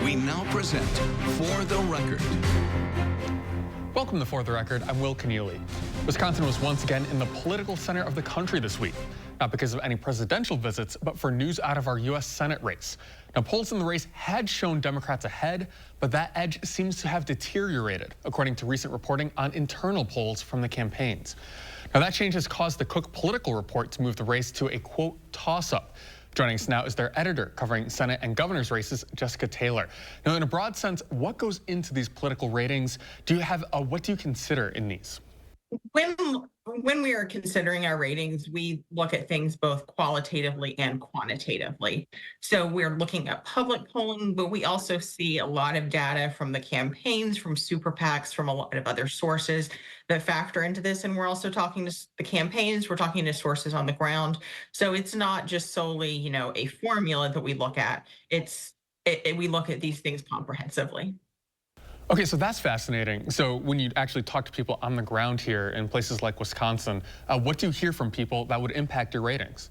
We now present For the Record. Welcome to For the Record. I'm Will Keneally. Wisconsin was once again in the political center of the country this week, not because of any presidential visits, but for news out of our U.S. Senate race. Now, polls in the race had shown Democrats ahead, but that edge seems to have deteriorated, according to recent reporting on internal polls from the campaigns. Now, that change has caused the Cook Political Report to move the race to a, quote, toss-up. Joining us now is their editor covering Senate and governor's races, Jessica Taylor. Now, in a broad sense, what goes into these political ratings? What do you consider in these? When we are considering our ratings, we look at things both qualitatively and quantitatively. So we're looking at public polling, but we also see a lot of data from the campaigns, from super PACs, from a lot of other sources that factor into this. And we're also talking to the campaigns, we're talking to sources on the ground. So it's not just solely, a formula that we look at. We look at these things comprehensively. Okay, so that's fascinating. So when you actually talk to people on the ground here in places like Wisconsin, what do you hear from people that would impact your ratings?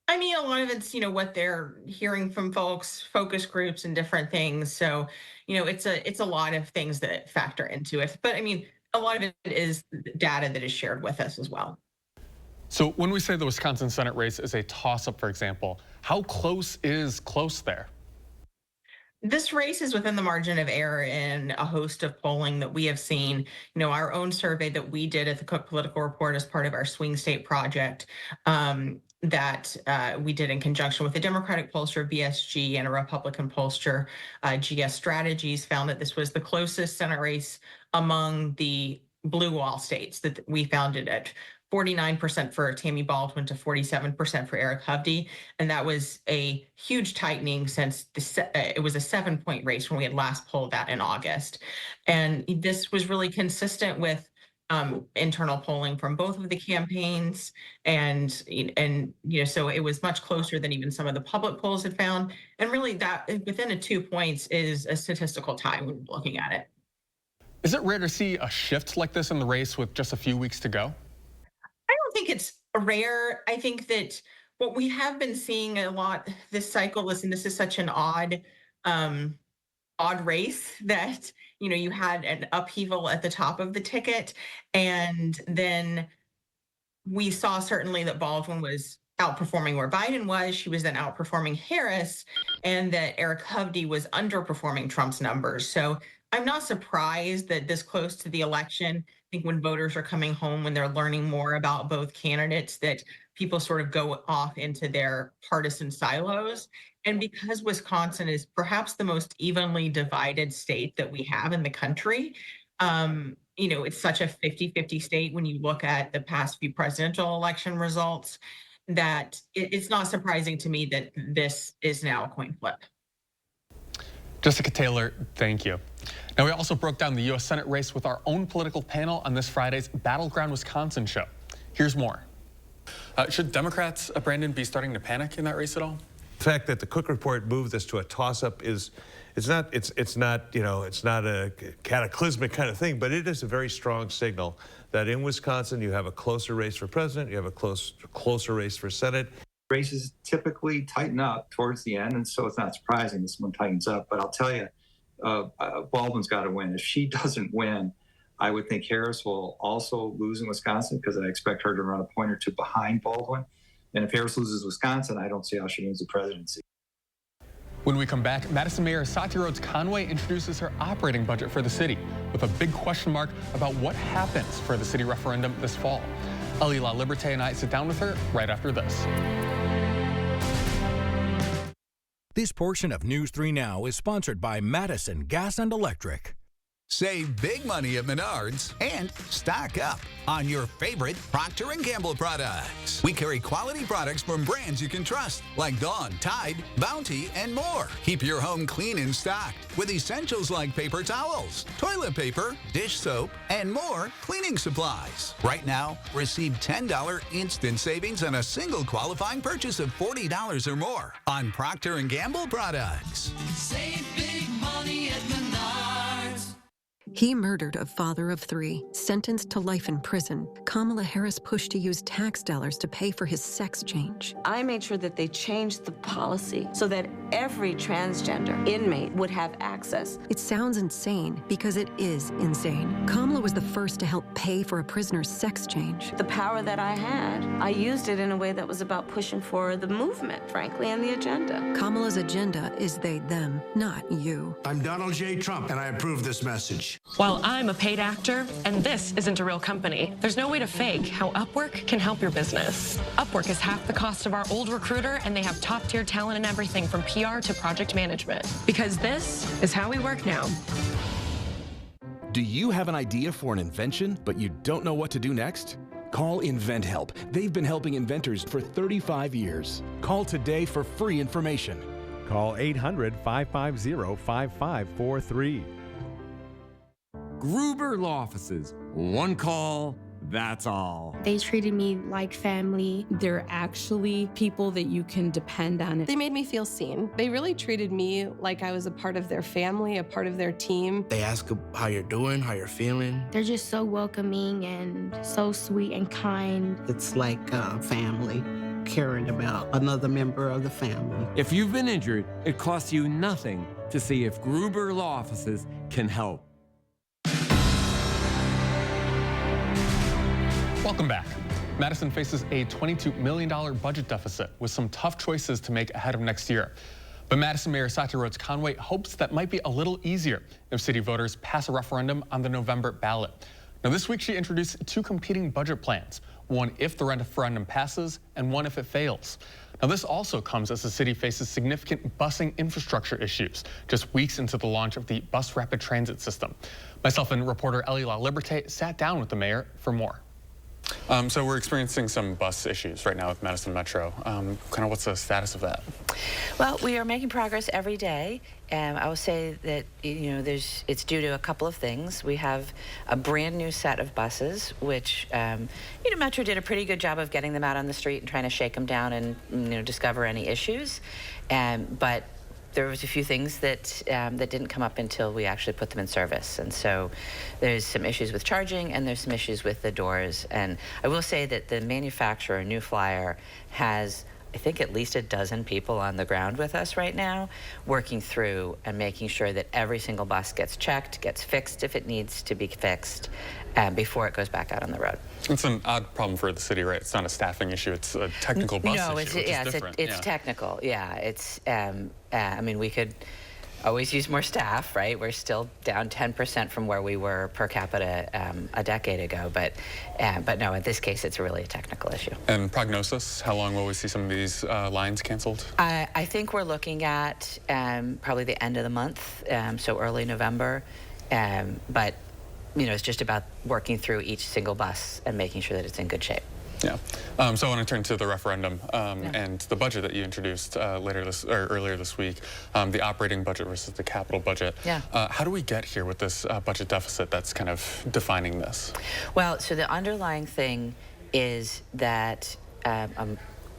I mean, a lot of it's, what they're hearing from folks, focus groups and different things. So, it's a lot of things that factor into it. But I mean, a lot of it is data that is shared with us as well. So when we say the Wisconsin Senate race is a toss-up, for example, how close is close there? This race is within the margin of error in a host of polling that we have seen. Our own survey that we did at the Cook Political Report as part of our swing state project that we did in conjunction with a Democratic pollster, BSG, and a Republican pollster, GS Strategies, found that this was the closest Senate race among the blue wall states, that we found it at 49% for Tammy Baldwin to 47% for Eric Hovde. And that was a huge tightening since it was a 7-point race when we had last polled that in August. And this was really consistent with internal polling from both of the campaigns. And so it was much closer than even some of the public polls had found. And really that within a 2 points is a statistical tie when we're looking at it. Is it rare to see a shift like this in the race with just a few weeks to go? I don't think it's rare. I think that what we have been seeing a lot this cycle is, and this is such an odd race that, you had an upheaval at the top of the ticket. And then we saw certainly that Baldwin was outperforming where Biden was. She was then outperforming Harris, and that Eric Hovde was underperforming Trump's numbers. So I'm not surprised that this close to the election, I think when voters are coming home, when they're learning more about both candidates, that people sort of go off into their partisan silos. And because Wisconsin is perhaps the most evenly divided state that we have in the country, it's such a 50-50 state when you look at the past few presidential election results, that it's not surprising to me that this is now a coin flip. Jessica Taylor, thank you. Now, we also broke down the U.S. Senate race with our own political panel on this Friday's Battleground Wisconsin show. Here's more. Should Democrats, Brandon, be starting to panic in that race at all? The fact that the Cook Report moved this to a toss-up it's not a cataclysmic kind of thing, but it is a very strong signal that in Wisconsin you have a closer race for president, you have a closer race for Senate. Races typically tighten up towards the end, and so it's not surprising this one tightens up. But I'll tell you, Baldwin's got to win. If she doesn't win, I would think Harris will also lose in Wisconsin, because I expect her to run a point or two behind Baldwin. And if Harris loses Wisconsin, I don't see how she wins the presidency. When we come back, Madison Mayor Satya Rhodes Conway introduces her operating budget for the city, with a big question mark about what happens for the city referendum this fall. Ellie La Liberté and I sit down with her right after this. This portion of News 3 Now is sponsored by Madison Gas and Electric. Save big money at Menards and stock up on your favorite Procter & Gamble products. We carry quality products from brands you can trust, like Dawn, Tide, Bounty, and more. Keep your home clean and stocked with essentials like paper towels, toilet paper, dish soap, and more cleaning supplies. Right now, receive $10 instant savings on a single qualifying purchase of $40 or more on Procter & Gamble products. Save big money at Menards. He murdered a father of 3, sentenced to life in prison. Kamala Harris pushed to use tax dollars to pay for his sex change. I made sure that they changed the policy so that every transgender inmate would have access. It sounds insane because it is insane. Kamala was the first to help pay for a prisoner's sex change. The power that I had, I used it in a way that was about pushing for the movement, frankly, and the agenda. Kamala's agenda is they, them, not you. I'm Donald J. Trump, and I approve this message. Well, I'm a paid actor, and this isn't a real company. There's no way to fake how Upwork can help your business. Upwork is half the cost of our old recruiter, and they have top-tier talent in everything from PR to project management. Because this is how we work now. Do you have an idea for an invention, but you don't know what to do next? Call InventHelp. They've been helping inventors for 35 years. Call today for free information. Call 800-550-5543. Gruber Law Offices. One call, that's all. They treated me like family. They're actually people that you can depend on. They made me feel seen. They really treated me like I was a part of their family, a part of their team. They ask how you're doing, how you're feeling. They're just so welcoming and so sweet and kind. It's like a family, caring about another member of the family. If you've been injured, it costs you nothing to see if Gruber Law Offices can help. Welcome back. Madison faces a $22 million budget deficit with some tough choices to make ahead of next year. But Madison Mayor Satya Rhodes Conway hopes that might be a little easier if city voters pass a referendum on the November ballot. Now, this week she introduced 2 competing budget plans, one if the referendum passes and one if it fails. Now, this also comes as the city faces significant busing infrastructure issues just weeks into the launch of the bus rapid transit system. Myself and reporter Ellie LaLiberte sat down with the mayor for more. So we're experiencing some bus issues right now with Madison Metro. Kind of what's the status of that? Well, we are making progress every day. I will say that, it's due to a couple of things. We have a brand new set of buses, which, Metro did a pretty good job of getting them out on the street and trying to shake them down and, discover any issues. But there was a few things that that didn't come up until we actually put them in service. And so there's some issues with charging and there's some issues with the doors. And I will say that the manufacturer, New Flyer, has I think at least a dozen people on the ground with us right now, working through and making sure that every single bus gets checked, gets fixed if it needs to be fixed, before it goes back out on the road. It's an odd problem for the city, right? It's not a staffing issue, it's a technical bus issue, which is different. It's technical, yeah. It's, I mean, we could always use more staff, right? We're still down 10% from where we were per capita a decade ago, but no, in this case, it's really a technical issue. And prognosis, how long will we see some of these lines canceled? I think we're looking at probably the end of the month, so early November, but it's just about working through each single bus and making sure that it's in good shape. Yeah. So I want to turn to the referendum and the budget that you introduced earlier this week, the operating budget versus the capital budget. Yeah. How do we get here with this budget deficit that's kind of defining this? Well, so the underlying thing is that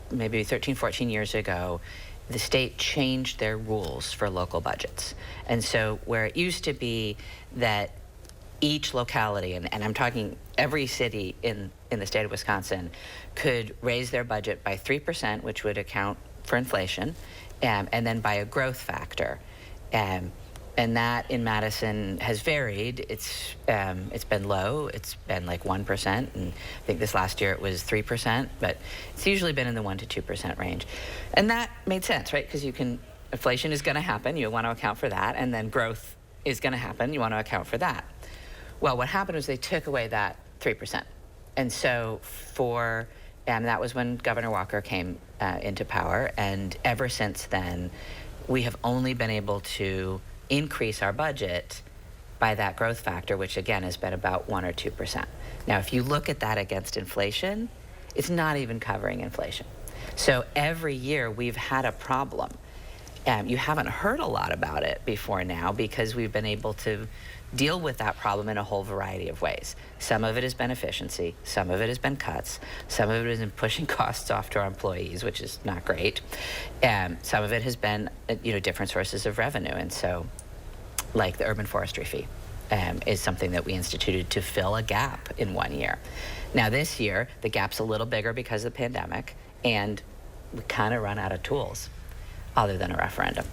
maybe 13, 14 years ago, the state changed their rules for local budgets. And so where it used to be that each locality, and I'm talking every city in the state of Wisconsin, could raise their budget by 3%, which would account for inflation, and then by a growth factor. And that in Madison has varied. It's been low. It's been like 1%, and I think this last year it was 3%, but it's usually been in the 1% to 2% range. And that made sense, right? Because inflation is going to happen. You want to account for that, and then growth is going to happen. You want to account for that. Well, what happened was they took away that 3%. And so that was when Governor Walker came into power. And ever since then, we have only been able to increase our budget by that growth factor, which again has been about 1% or 2%. Now, if you look at that against inflation, it's not even covering inflation. So every year we've had a problem. You haven't heard a lot about it before now because we've been able to deal with that problem in a whole variety of ways. Some of it has been efficiency, some of it has been cuts, some of it has been pushing costs off to our employees, which is not great. Some of it has been different sources of revenue, and so like the urban forestry fee. is something that we instituted to fill a gap in 1 year. Now this year, the gap's a little bigger because of the pandemic, and we kind of run out of tools other than a referendum.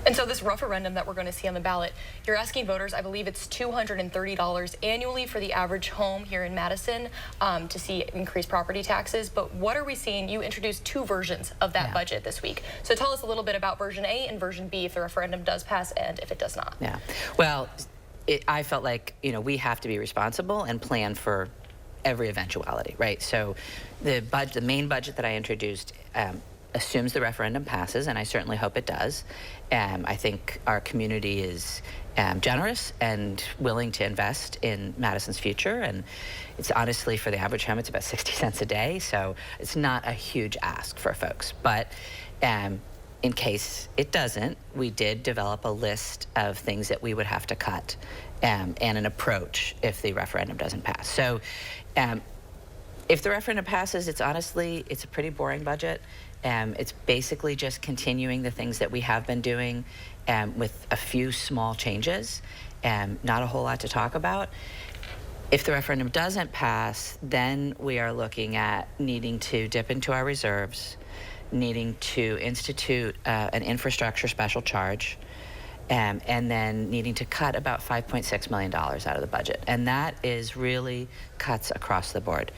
And so this referendum that we're going to see on the ballot, you're asking voters, I believe it's $230 annually for the average home here in Madison to see increased property taxes. But what are we seeing? You introduced two versions of that budget this week. So tell us a little bit about version A and version B if the referendum does pass and if it does not. Yeah, well, I felt like, you know, we have to be responsible and plan for every eventuality, right? So the main budget that I introduced assumes the referendum passes, and I certainly hope it does. I think our community is generous and willing to invest in Madison's future, and it's honestly, for the average home, it's about 60 cents a day, so it's not a huge ask for folks. But in case it doesn't, we did develop a list of things that we would have to cut and an approach if the referendum doesn't pass. So if the referendum passes, it's a pretty boring budget. It's basically just continuing the things that we have been doing with a few small changes, not a whole lot to talk about. If the referendum doesn't pass, then we are looking at needing to dip into our reserves, needing to institute an infrastructure special charge, and then needing to cut about $5.6 million out of the budget. And that is really cuts across the board.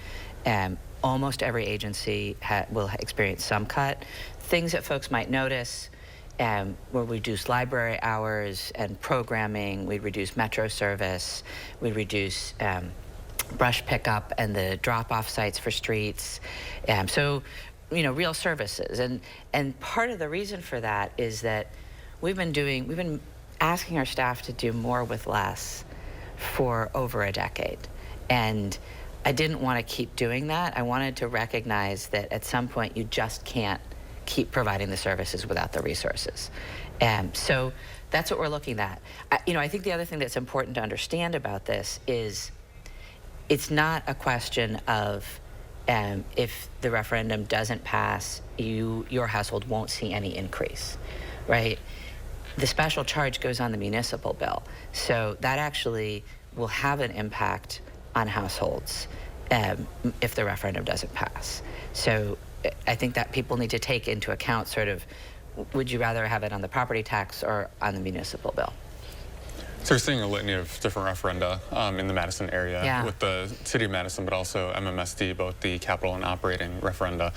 Almost every agency will experience some cut. Things that folks might notice, we'll reduce library hours and programming, we reduce metro service, we reduce brush pickup and the drop-off sites for streets. So, you know, real services. And part of the reason for that is that we've been asking our staff to do more with less for over a decade. And I didn't want to keep doing that. I wanted to recognize that at some point you just can't keep providing the services without the resources. So that's what we're looking at. I think the other thing that's important to understand about this is it's not a question of if the referendum doesn't pass, your household won't see any increase, right? The special charge goes on the municipal bill. So that actually will have an impact on households if the referendum doesn't pass. So I think that people need to take into account sort of, would you rather have it on the property tax or on the municipal bill? So we're seeing a litany of different referenda in the Madison area with the City of Madison, but also MMSD, both the capital and operating referenda.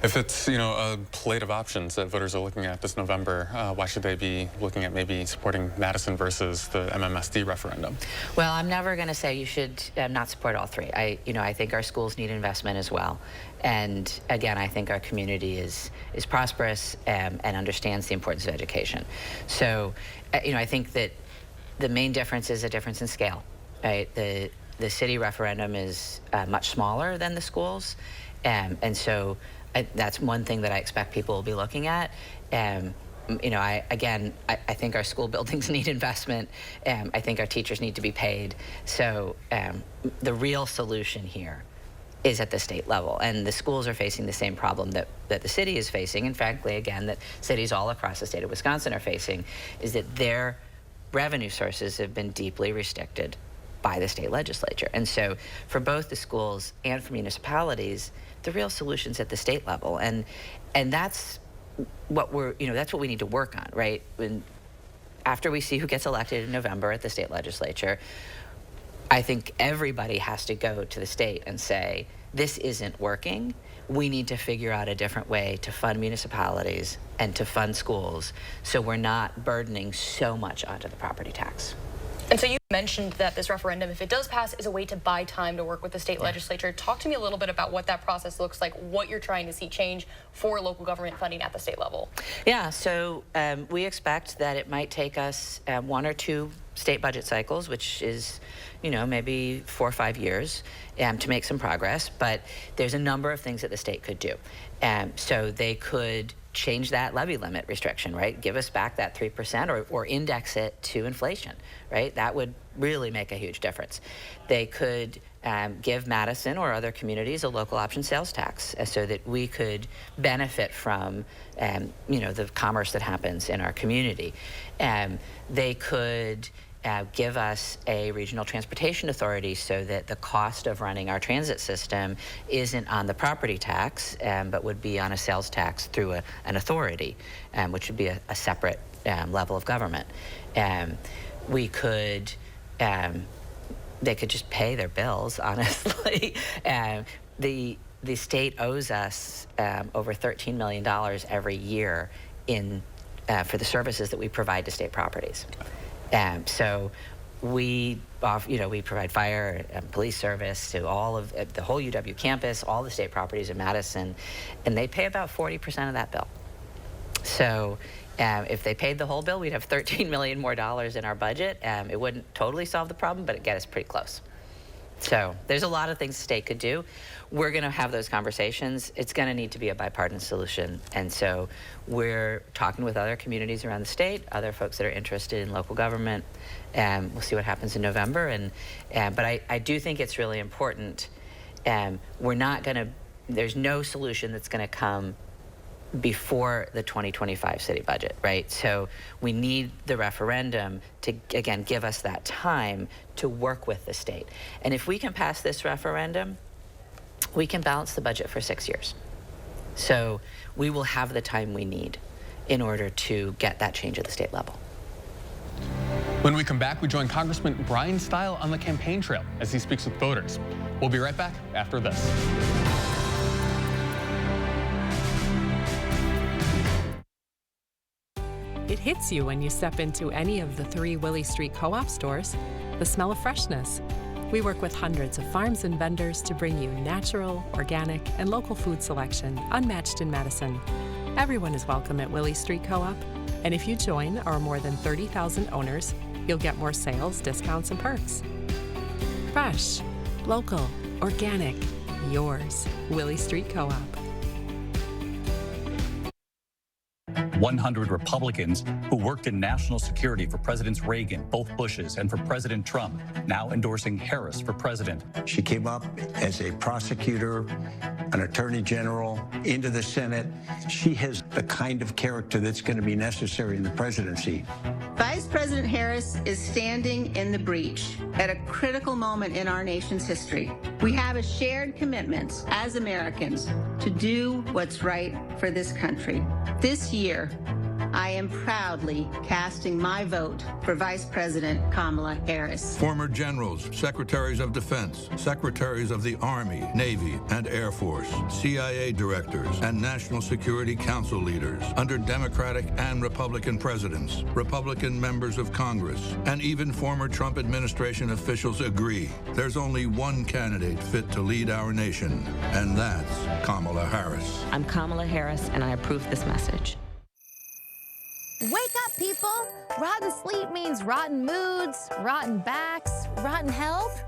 If it's, a plate of options that voters are looking at this November, why should they be looking at maybe supporting Madison versus the MMSD referendum? Well, I'm never going to say you should not support all three. I think our schools need investment as well. And again, I think our community is prosperous and understands the importance of education. So, I think that the main difference is a difference in scale, right? The city referendum is much smaller than the schools, and so that's one thing that I expect people will be looking at. I think our school buildings need investment. I think our teachers need to be paid. So the real solution here is at the state level, and the schools are facing the same problem that the city is facing, and frankly, again, that cities all across the state of Wisconsin are facing, is that their revenue sources have been deeply restricted by the state legislature. And so for both the schools and for municipalities, the real solution's at the state level. And that's what that's what we need to work on, right? After we see who gets elected in November at the state legislature, I think everybody has to go to the state and say, this isn't working. We need to figure out a different way to fund municipalities and to fund schools so we're not burdening so much onto the property tax. And so you mentioned that this referendum, if it does pass, is a way to buy time to work with the state legislature. Talk to me a little bit about what that process looks like, what you're trying to see change for local government funding at the state level. Yeah, so we expect that it might take us 1 or 2 state budget cycles, which is, maybe 4 or 5 years to make some progress. But there's a number of things that the state could do. So they could change that levy limit restriction, right? Give us back that 3% or index it to inflation, right? That would really make a huge difference. They could give Madison or other communities a local option sales tax so that we could benefit from, the commerce that happens in our community. They could give us a regional transportation authority so that the cost of running our transit system isn't on the property tax, but would be on a sales tax through an authority, which would be a separate level of government. We could, they could just pay their bills, honestly. The state owes us over $13 million every year for the services that we provide to state properties. So we provide fire and police service to all of the whole UW campus, all the state properties in Madison, and they pay about 40% of that bill. So if they paid the whole bill, we'd have $13 million more in our budget. It wouldn't totally solve the problem, but it'd get us pretty close. So there's a lot of things the state could do. We're going to have those conversations. It's going to need to be a bipartisan solution. And so we're talking with other communities around the state, other folks that are interested in local government. We'll see what happens in November. But I do think it's really important. We're not going to, there's no solution that's going to come before the 2025 city budget, right? So we need the referendum to, again, give us that time to work with the state. And if we can pass this referendum, we can balance the budget for 6 years. So we will have the time we need in order to get that change at the state level. When we come back, we join Congressman Brian Stile on the campaign trail as he speaks with voters. We'll be right back after this. It hits you when you step into any of the 3 Willie Street Co-op stores, the smell of freshness. We work with hundreds of farms and vendors to bring you natural, organic, and local food selection unmatched in Madison. Everyone is welcome at Willie Street Co-op, and if you join our more than 30,000 owners, you'll get more sales, discounts, and perks. Fresh, local, organic, yours, Willie Street Co-op. 100 Republicans who worked in national security for Presidents Reagan, both Bushes, and for President Trump, now endorsing Harris for president. She came up as a prosecutor, an attorney general, into the Senate. She has the kind of character that's going to be necessary in the presidency. Vice President Harris is standing in the breach at a critical moment in our nation's history. We have a shared commitment as Americans to do what's right for this country. This year, I am proudly casting my vote for Vice President Kamala Harris. Former generals, secretaries of defense, secretaries of the Army, Navy, and Air Force, CIA directors, and National Security Council leaders under Democratic and Republican presidents, Republican members of Congress, and even former Trump administration officials agree there's only one candidate fit to lead our nation, and that's Kamala Harris. I'm Kamala Harris, and I approve this message. Wake up, people! Rotten sleep means rotten moods, rotten backs, rotten health.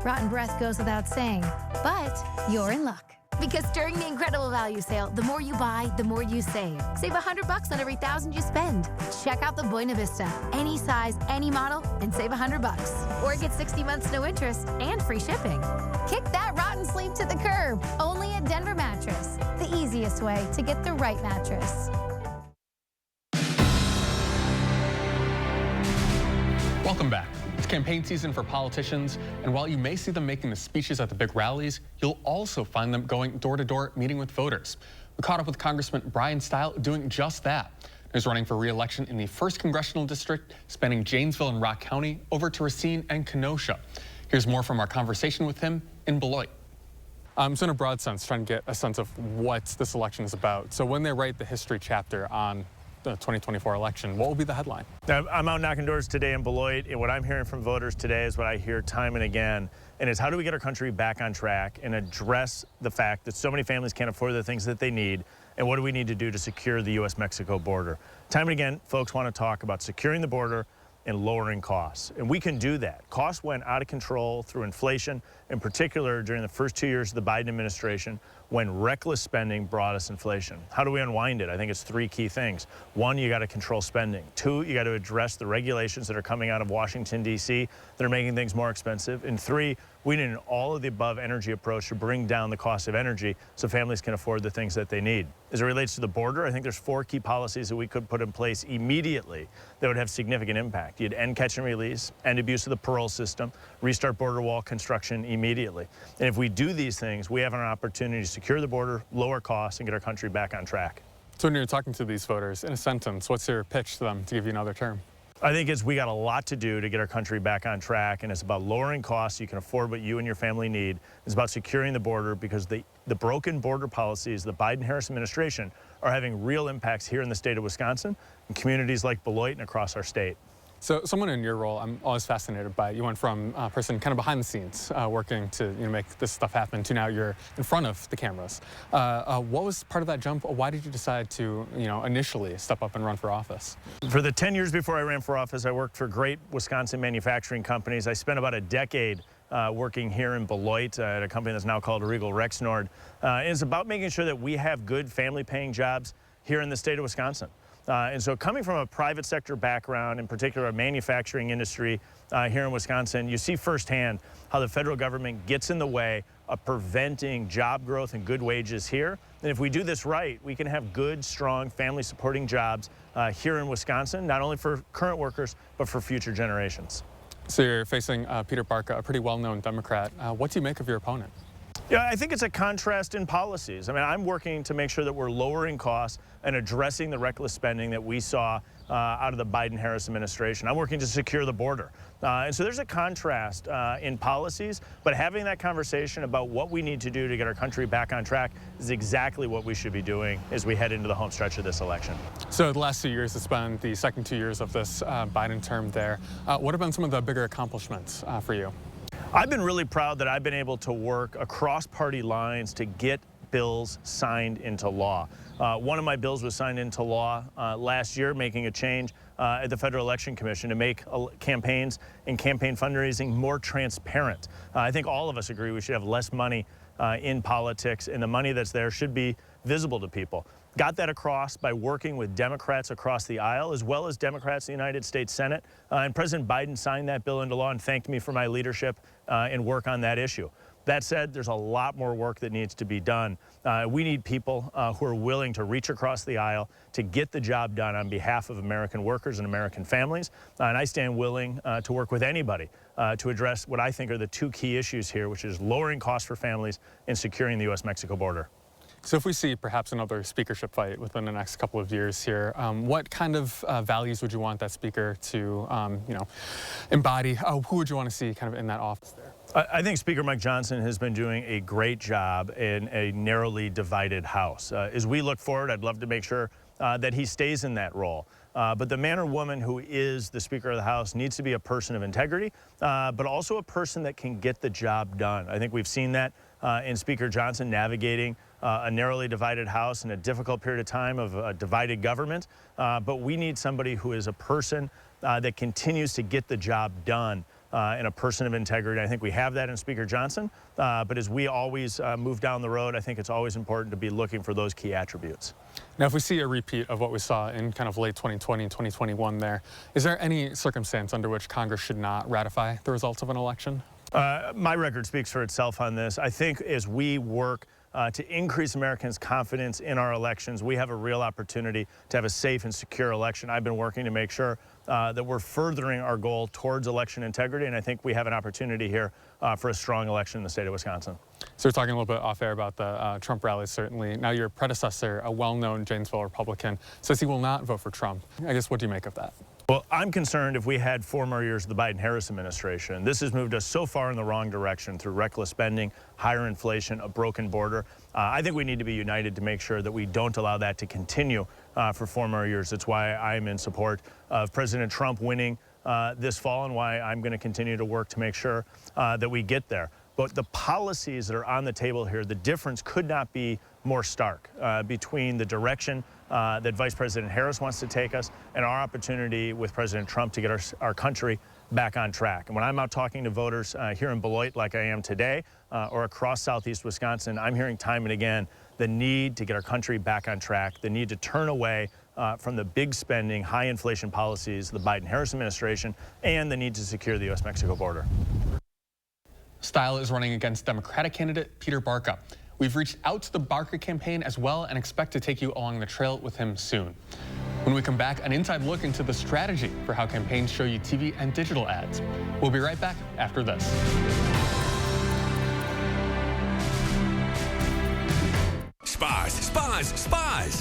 Rotten breath goes without saying, but you're in luck. Because during the incredible value sale, the more you buy, the more you save. Save $100 on every $1,000 you spend. Check out the Buena Vista. Any size, any model, and save $100. Or get 60 months no interest and free shipping. Kick that rotten sleep to the curb. Only at Denver Mattress. The easiest way to get the right mattress. Welcome back. It's campaign season for politicians, and while you may see them making the speeches at the big rallies, you'll also find them going door to door meeting with voters. We caught up with Congressman Brian Stile doing just that. He's running for re-election in the 1st Congressional District, spanning Janesville and Rock County over to Racine and Kenosha. Here's more from our conversation with him in Beloit. So in a broad sense, trying to get a sense of what this election is about. So when they write the history chapter on the 2024 election, what will be the headline? I'm out knocking doors today in Beloit, and what I'm hearing from voters today is what I hear time and again, and it's how do we get our country back on track and address the fact that so many families can't afford the things that they need, and what do we need to do to secure the U.S.-Mexico border? Time and again, folks want to talk about securing the border and lowering costs, and we can do that. Costs went out of control through inflation, in particular during the first 2 years of the Biden administration, when reckless spending brought us inflation. How do we unwind it? I think it's 3 key things. 1, you got to control spending. 2, you got to address the regulations that are coming out of Washington, D.C. that are making things more expensive. And 3, We need an all-of-the-above energy approach to bring down the cost of energy so families can afford the things that they need. As it relates to the border, I think there's 4 key policies that we could put in place immediately that would have significant impact. You'd end catch and release, end abuse of the parole system, restart border wall construction immediately. And if we do these things, we have an opportunity to secure the border, lower costs, and get our country back on track. So when you're talking to these voters, in a sentence, what's your pitch to them to give you another term? I think we got a lot to do to get our country back on track, and it's about lowering costs so you can afford what you and your family need. It's about securing the border because the broken border policies, the Biden-Harris administration, are having real impacts here in the state of Wisconsin and communities like Beloit and across our state. So someone in your role, I'm always fascinated by. You went from a person kind of behind the scenes, working to make this stuff happen, to now you're in front of the cameras. What was part of that jump? Why did you decide to, initially step up and run for office? For the 10 years before I ran for office, I worked for great Wisconsin manufacturing companies. I spent about a decade working here in Beloit at a company that's now called Regal Rexnord. It's about making sure that we have good family-paying jobs here in the state of Wisconsin. And so coming from a private sector background, in particular a manufacturing industry here in Wisconsin, you see firsthand how the federal government gets in the way of preventing job growth and good wages here. And if we do this right, we can have good, strong, family-supporting jobs here in Wisconsin, not only for current workers, but for future generations. So you're facing Peter Barca, a pretty well-known Democrat. What do you make of your opponent? Yeah, I think it's a contrast in policies. I mean, I'm working to make sure that we're lowering costs and addressing the reckless spending that we saw out of the Biden-Harris administration. I'm working to secure the border. And so there's a contrast in policies, but having that conversation about what we need to do to get our country back on track is exactly what we should be doing as we head into the home stretch of this election. So the last 2 years, it's been the second 2 years of this Biden term there. What have been some of the bigger accomplishments for you? I've been really proud that I've been able to work across party lines to get bills signed into law. One of my bills was signed into law last year, making a change at the Federal Election Commission to make campaigns and campaign fundraising more transparent. I think all of us agree we should have less money in politics, and the money that's there should be visible to people. Got that across by working with Democrats across the aisle, as well as Democrats in the United States Senate. And President Biden signed that bill into law and thanked me for my leadership and work on that issue. That said, there's a lot more work that needs to be done. We need people who are willing to reach across the aisle to get the job done on behalf of American workers and American families. And I stand willing to work with anybody to address what I think are the 2 key issues here, which is lowering costs for families and securing the U.S.-Mexico border. So if we see perhaps another speakership fight within the next couple of years here, what kind of values would you want that speaker to, embody? Who would you want to see kind of in that office there? I think Speaker Mike Johnson has been doing a great job in a narrowly divided House. As we look forward, I'd love to make sure that he stays in that role. But the man or woman who is the Speaker of the House needs to be a person of integrity, but also a person that can get the job done. I think we've seen that in Speaker Johnson navigating a narrowly divided House in a difficult period of time of a divided government. But we need somebody who is a person that continues to get the job done and a person of integrity. I think we have that in Speaker Johnson. But as we always move down the road, I think it's always important to be looking for those key attributes. Now, if we see a repeat of what we saw in kind of late 2020 and 2021 there, is there any circumstance under which Congress should not ratify the results of an election? My record speaks for itself on this. I think as we work to increase Americans' confidence in our elections, we have a real opportunity to have a safe and secure election. I've been working to make sure that we're furthering our goal towards election integrity, and I think we have an opportunity here for a strong election in the state of Wisconsin. So we're talking a little bit off air about the Trump rallies, certainly. Now your predecessor, a well-known Janesville Republican, says he will not vote for Trump. I guess, what do you make of that? Well, I'm concerned if we had 4 more years of the Biden-Harris administration. This has moved us so far in the wrong direction through reckless spending, higher inflation, a broken border. I think we need to be united to make sure that we don't allow that to continue for 4 more years. That's why I'm in support of President Trump winning this fall and why I'm going to continue to work to make sure that we get there. But the policies that are on the table here, the difference could not be more stark between the direction that Vice President Harris wants to take us and our opportunity with President Trump to get our country back on track. And when I'm out talking to voters here in Beloit like I am today or across southeast Wisconsin, I'm hearing time and again the need to get our country back on track, the need to turn away from the big spending, high inflation policies of the Biden-Harris administration, and the need to secure the U.S.-Mexico border. Style is running against Democratic candidate Peter Barca. We've reached out to the Barca campaign as well and expect to take you along the trail with him soon. When we come back, an inside look into the strategy for how campaigns show you TV and digital ads. We'll be right back after this. Spas.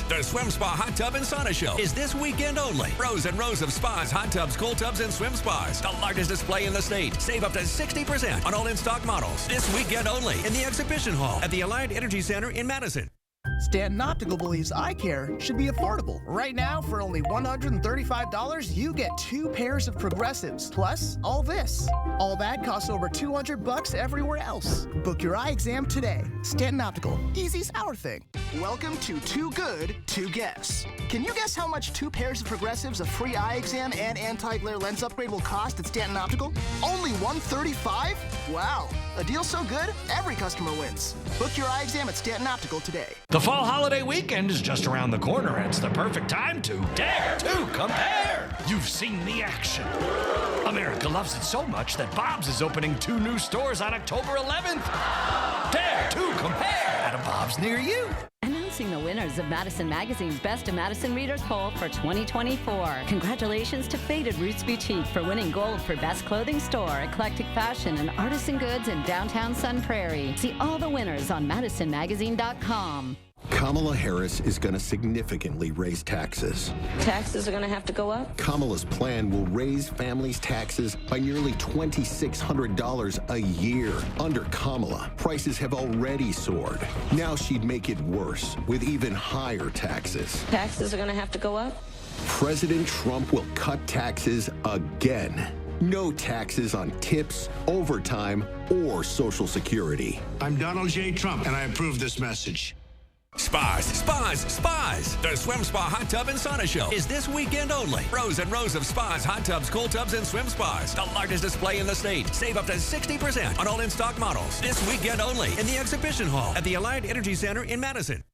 The Swim Spa Hot Tub and Sauna Show is this weekend only. Rows and rows of spas, hot tubs, cold tubs, and swim spas. The largest display in the state. Save up to 60% on all in-stock models. This weekend only in the exhibition hall at the Alliant Energy Center in Madison. Stanton Optical believes eye care should be affordable. Right now, for only $135, you get 2 pairs of progressives, plus all this. All that costs over $200 everywhere else. Book your eye exam today. Stanton Optical, easy's our thing. Welcome to Too Good to Guess. Can you guess how much 2 pairs of progressives, a free eye exam, and anti-glare lens upgrade will cost at Stanton Optical? Only $135? Wow, a deal so good, every customer wins. Book your eye exam at Stanton Optical today. The fall holiday weekend is just around the corner, and it's the perfect time to dare to compare. You've seen the action. America loves it so much that Bob's is opening 2 new stores on October 11th. Dare to compare at a Bob's near you. Announcing the winners of Madison Magazine's Best of Madison Readers Poll for 2024. Congratulations to Faded Roots Boutique for winning gold for Best Clothing Store, Eclectic Fashion, and Artisan Goods in downtown Sun Prairie. See all the winners on MadisonMagazine.com. Kamala Harris is going to significantly raise taxes. Taxes are going to have to go up? Kamala's plan will raise families' taxes by nearly $2,600 a year. Under Kamala, prices have already soared. Now she'd make it worse with even higher taxes. Taxes are going to have to go up? President Trump will cut taxes again. No taxes on tips, overtime, or Social Security. I'm Donald J. Trump, and I approve this message. Spas. The Swim Spa Hot Tub and Sauna Show is this weekend only. Rows and rows of spas, hot tubs, cold tubs, and swim spas. The largest display in the state. Save up to 60% on all in-stock models. This weekend only in the exhibition hall at the Alliant Energy Center in Madison.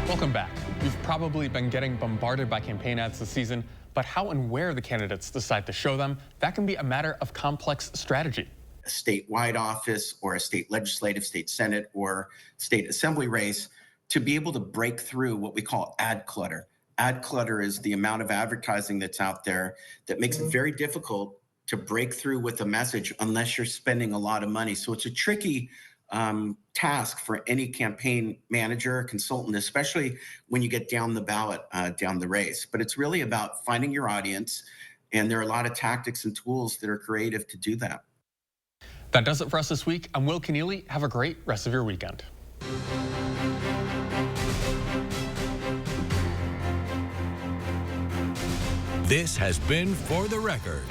Welcome back. You've probably been getting bombarded by campaign ads this season, but how and where the candidates decide to show them, that can be a matter of complex strategy. A statewide office or a state legislative, state senate, or state assembly race to be able to break through what we call ad clutter. Ad clutter is the amount of advertising that's out there that makes it very difficult to break through with a message unless you're spending a lot of money. So it's a tricky task for any campaign manager or consultant, especially when you get down the ballot, down the race. But it's really about finding your audience, and there are a lot of tactics and tools that are creative to do that. That does it for us this week. I'm Will Keneally. Have a great rest of your weekend. This has been For the Record.